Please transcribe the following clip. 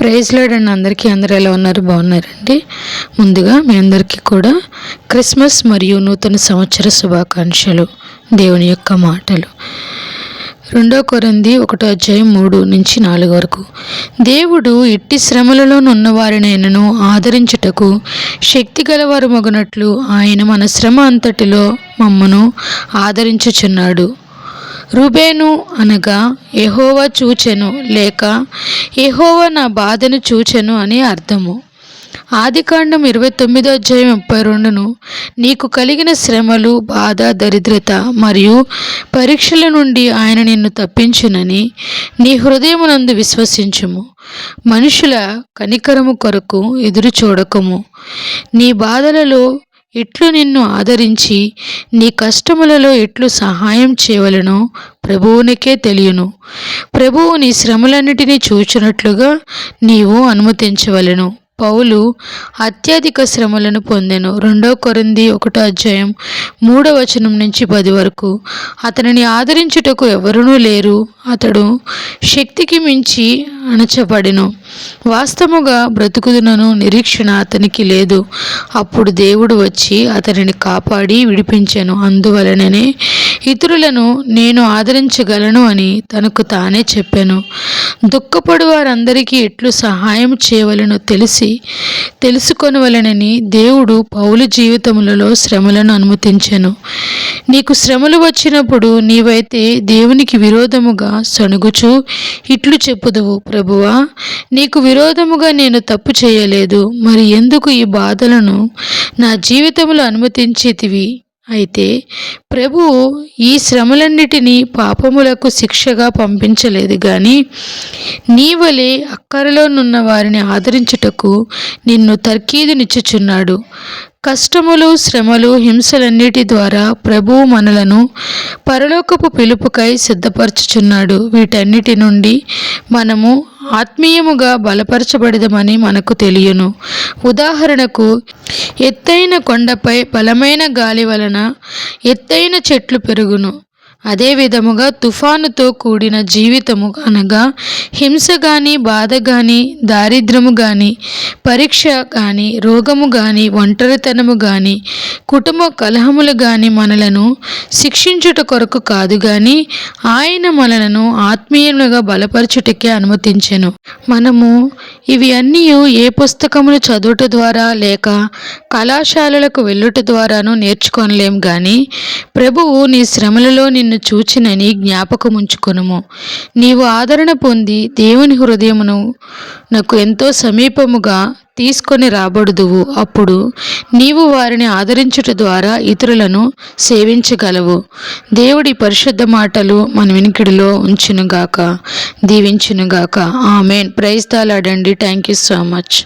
Praise lord అండి. అందరూ ఎలా ఉన్నారు? బాగున్నారండి. ముందుగా మీ అందరికీ కూడా క్రిస్మస్ మరియు నూతన సంవత్సర శుభాకాంక్షలు. దేవుని యొక్క మాటలు 2 కొరింథీ 1:3-4 వరకు. దేవుడు ఇట్టి శ్రమలలో నున్న వారినైనను ఆదరించుటకు శక్తి గలవారు మగునట్లు ఆయన మన శ్రమ అంతటిలో మమ్మను ఆదరించుచున్నాడు. రూబేను అనగా యెహోవా చూచెను, లేక యెహోవా నా బాధను చూచెను అని అర్థము. ఆదికాండం 29:32 నీకు కలిగిన శ్రమలు, బాధ, దరిద్రత మరియు పరీక్షల నుండి ఆయన నిన్ను తప్పించునని నీ హృదయమునందు విశ్వసించుము. మనుషుల కనికరము కొరకు ఎదురు చూడకము. నీ బాధలలో ఎట్లు నిన్ను ఆదరించి నీ కష్టములలో ఎట్లు సహాయం చేయవలెనో ప్రభువునికే తెలియను. ప్రభువు నీ శ్రమలన్నిటినీ చూచినట్లుగా నీవు అనుమతించవలెను. పౌలు అత్యధిక శ్రమలను పొందెను. 2 కొరింథీ 1:3-10 వరకు. అతనిని ఆదరించుటకు ఎవరునూ లేరు. అతడు శక్తికి మించి అణచబడెను. వాస్తవముగా బ్రతుకుదునను నిరీక్షణ అతనికి లేదు. అప్పుడు దేవుడు వచ్చి అతనిని కాపాడి విడిపించెను. అందువలననే ఇతరులను నేను ఆదరించగలను అని తనకు తానే చెప్పాను. దుఃఖపడు వారందరికీ ఎట్లు సహాయం చేయవలెనో తెలుసుకొనవలెనని దేవుడు పౌలు జీవితములలో శ్రమలను అనుమతించెను. నీకు శ్రమలు వచ్చినప్పుడు నీవైతే దేవునికి విరోధముగా సణుగుచు ఇట్లు చెప్పుదువు, ప్రభువా, నీకు విరోధముగా నేను తప్పు చేయలేదు, మరి ఎందుకు ఈ బాధలను నా జీవితంలో అనుమతించితివి? అయితే ప్రభువు ఈ శ్రమలన్నిటినీ పాపములకు శిక్షగా పంపించలేదు గాని నీ వలె అక్కరలోనున్న వారిని ఆదరించుటకు నిన్ను తర్కీదునిచ్చుచున్నాడు. కష్టములు, శ్రమలు, హింసలన్నిటి ద్వారా ప్రభువు మనలను పరలోకపు పిలుపుకై సిద్ధపరచుచున్నాడు. వీటన్నిటి నుండి మనము ఆత్మీయముగా బలపరచబడదమని మనకు తెలియను. ఉదాహరణకు, ఎత్తైన కొండపై బలమైన గాలి వలన ఎత్తైన చెట్లు పెరుగును. అదే విధముగా తుఫానుతో కూడిన జీవితము అనగా హింస గాని, బాధ గాని, దారిద్రము గాని, పరీక్ష గాని, రోగము గాని, ఒంటరితనము గాని, కుటుంబ కలహములు గాని మనలను శిక్షించుట కొరకు కాదు గాని ఆయన మనలను ఆత్మీయులుగా బలపరచుటకే అనుమతించెను. మనము ఇవి అన్నీ ఏ పుస్తకములు చదువుట ద్వారా లేక కళాశాలలకు వెళ్ళుట ద్వారాను నేర్చుకొనలేం గాని ప్రభువు నీ శ్రమలలో నిన్ను చూచినని జ్ఞాపకముంచుకొనుము. నీవు ఆదరణ పొంది దేవుని హృదయమును నాకు ఎంతో సమీపముగా తీసుకొని రాబడుదువు. అప్పుడు నీవు వారిని ఆదరించుట ద్వారా ఇతరులను సేవించగలవు. దేవుడి పరిశుద్ధ మాటలు మన వినికిడిలో ఉంచునుగాక, దీవించునుగాక. ఆమెన్. ప్రైజ్ ది లార్డ్ అండి. Thank you so much.